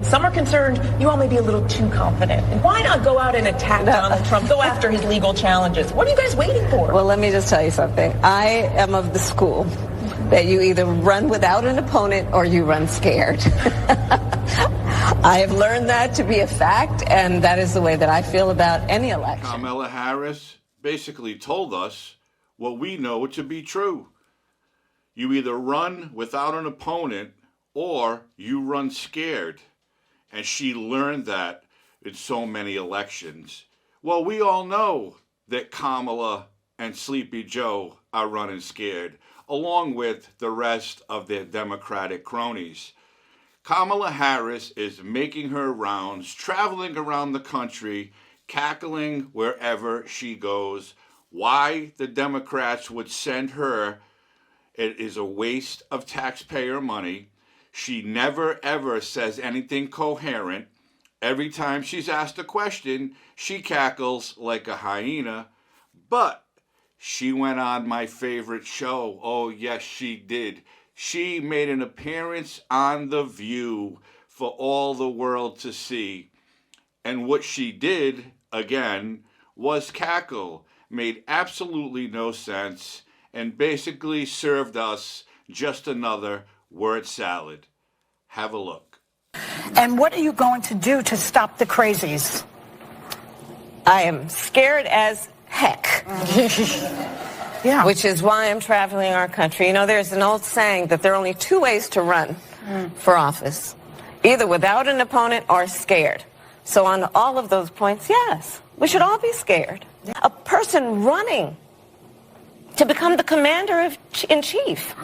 Some are concerned you all may be a little too confident. And why not go out and attack Donald Trump, go after his legal challenges? What are you guys waiting for? Well, let me just tell you something. I am of the school that you either run without an opponent or you run scared. I have learned that to be a fact, and that is the way that I feel about any election. Kamala Harris basically told us what we know to be true. You either run without an opponent or you run scared. And she learned that in so many elections. Well, we all know that Kamala and Sleepy Joe are running scared, along with the rest of their Democratic cronies. Kamala Harris is making her rounds, traveling around the country, cackling wherever she goes. Why the Democrats would send her, it is a waste of taxpayer money. She never, ever says anything coherent. Every time she's asked a question, she cackles like a hyena. But she went on my favorite show. Oh, yes, she did. She made an appearance on The View for all the world to see. And what she did, again, was cackle. Made absolutely no sense and basically served us just another word salad. Have a look. And what are you going to do to stop the crazies? I am scared as heck. Yeah. Which is why I'm traveling our country. You know, there's an old saying that there are only two ways to run for office. Either without an opponent or scared. So on all of those points, yes, we should all be scared. A person running to become the commander-in-chief,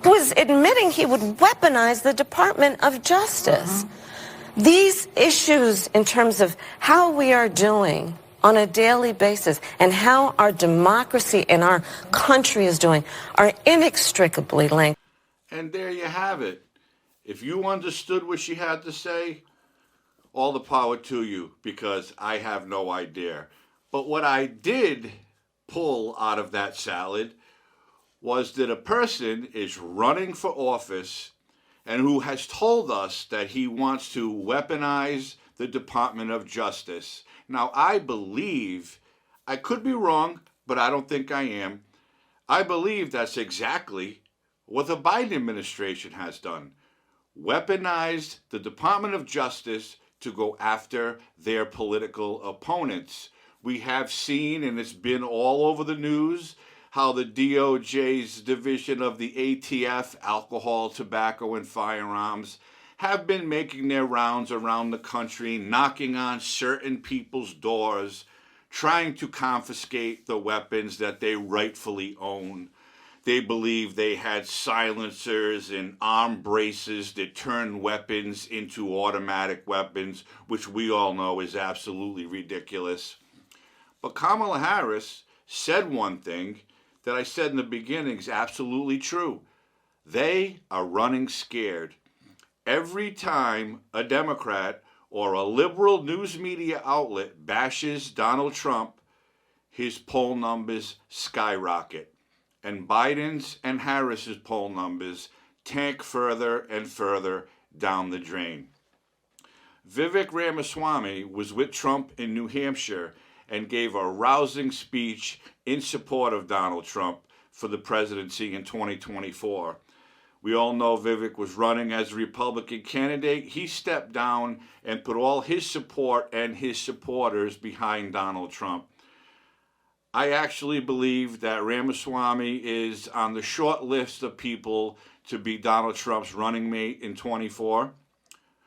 who is admitting he would weaponize the Department of Justice. These issues in terms of how we are doing on a daily basis and how our democracy and our country is doing are inextricably linked. And there you have it. If you understood what she had to say, all the power to you, because I have no idea. But what I did pull out of that salad was that a person is running for office and who has told us that he wants to weaponize the Department of Justice. Now, I believe, I could be wrong, but I don't think I am. I believe that's exactly what the Biden administration has done. Weaponized the Department of Justice to go after their political opponents. We have seen, and it's been all over the news, how the DOJ's division of the ATF, alcohol, tobacco, and firearms, have been making their rounds around the country, knocking on certain people's doors, trying to confiscate the weapons that they rightfully own. They believe they had silencers and arm braces that turn weapons into automatic weapons, which we all know is absolutely ridiculous. But Kamala Harris said one thing that I said in the beginning is absolutely true. They are running scared. Every time a Democrat or a liberal news media outlet bashes Donald Trump, his poll numbers skyrocket. And Biden's and Harris's poll numbers tank further and further down the drain. Vivek Ramaswamy was with Trump in New Hampshire and gave a rousing speech in support of Donald Trump for the presidency in 2024. We all know Vivek was running as a Republican candidate. He stepped down and put all his support and his supporters behind Donald Trump. I actually believe that Ramaswamy is on the short list of people to be Donald Trump's running mate in 24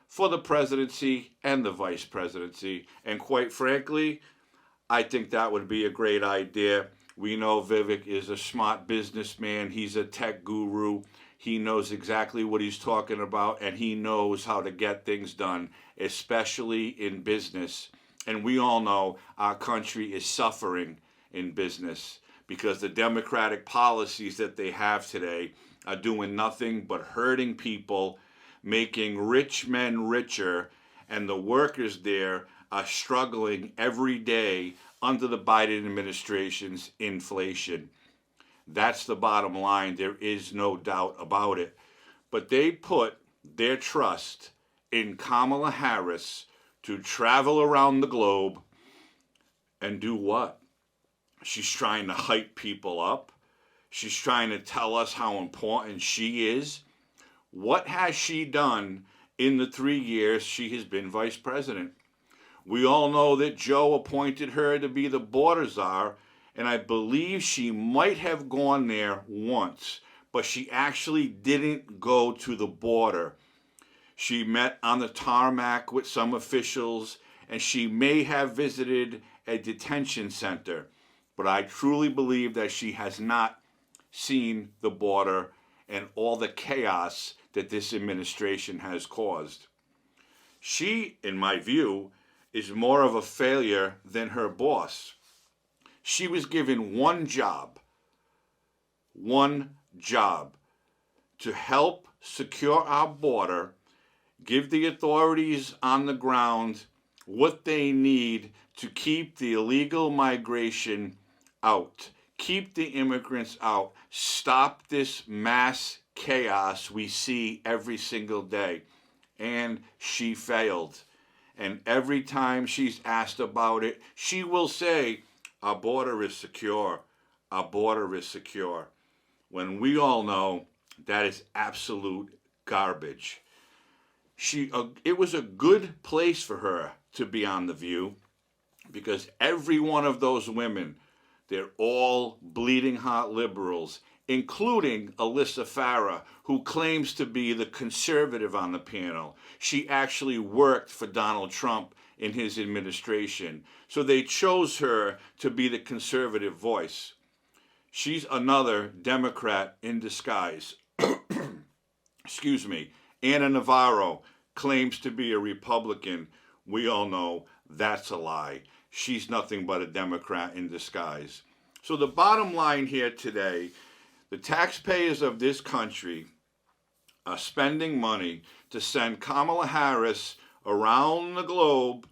for the presidency and the vice presidency. And quite frankly, I think that would be a great idea. We know Vivek is a smart businessman. He's a tech guru. He knows exactly what he's talking about, and he knows how to get things done, especially in business. And we all know our country is suffering in business because the democratic policies that they have today are doing nothing but hurting people, making rich men richer, and the workers there are struggling every day under the Biden administration's inflation. That's the bottom line. There is no doubt about it. But they put their trust in Kamala Harris to travel around the globe and do what? She's trying to hype people up. She's trying to tell us how important she is. What has she done in the 3 years she has been vice president? We all know that Joe appointed her to be the border czar, and I believe she might have gone there once, but she actually didn't go to the border. She met on the tarmac with some officials, and she may have visited a detention center, but I truly believe that she has not seen the border and all the chaos that this administration has caused. She, in my view, is more of a failure than her boss. She was given one job to help secure our border, give the authorities on the ground what they need to keep the illegal migration out, keep the immigrants out, stop this mass chaos we see every single day. And she failed. And every time she's asked about it, she will say, our border is secure. Our border is secure. When we all know that is absolute garbage. It was a good place for her to be on The View, because every one of those women, they're all bleeding hot liberals, including Alyssa Farah, who claims to be the conservative on the panel. She actually worked for Donald Trump in his administration. So they chose her to be the conservative voice. She's another Democrat in disguise. Excuse me. Anna Navarro claims to be a Republican. We all know that's a lie. She's nothing but a Democrat in disguise. So the bottom line here today, the taxpayers of this country are spending money to send Kamala Harris around the globe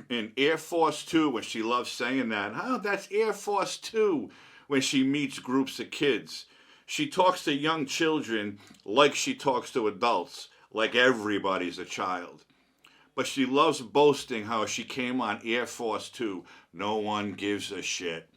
in Air Force Two, when she loves saying that. That's Air Force Two, when she meets groups of kids. She talks to young children like she talks to adults, like everybody's a child. But she loves boasting how she came on Air Force Two. No one gives a shit.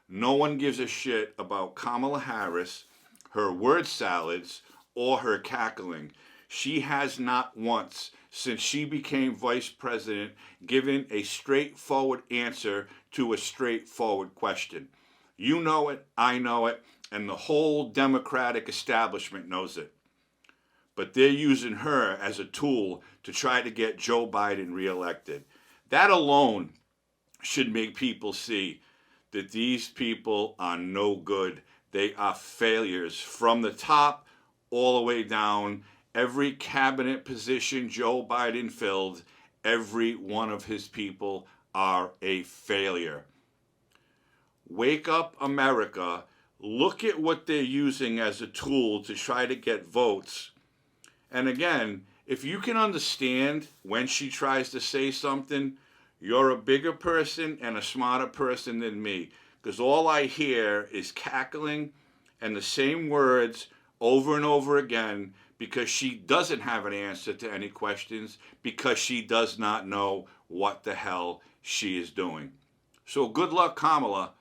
No one gives a shit about Kamala Harris, her word salads, or her cackling. She has not once, since she became vice president, given a straightforward answer to a straightforward question. You know it, I know it, and the whole Democratic establishment knows it. But they're using her as a tool to try to get Joe Biden reelected. That alone should make people see that these people are no good. They are failures from the top all the way down. Every cabinet position Joe Biden filled, every one of his people are a failure. Wake up, America. Look at what they're using as a tool to try to get votes. And again, if you can understand when she tries to say something, you're a bigger person and a smarter person than me. Because all I hear is cackling and the same words over and over again, because she doesn't have an answer to any questions, because she does not know what the hell she is doing. So good luck, Kamala,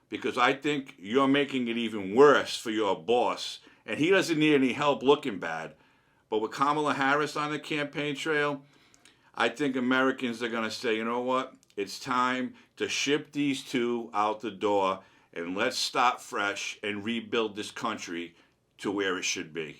because I think you're making it even worse for your boss, and he doesn't need any help looking bad. But with Kamala Harris on the campaign trail, I think Americans are going to say, you know what? It's time to ship these two out the door, and let's start fresh and rebuild this country to where it should be.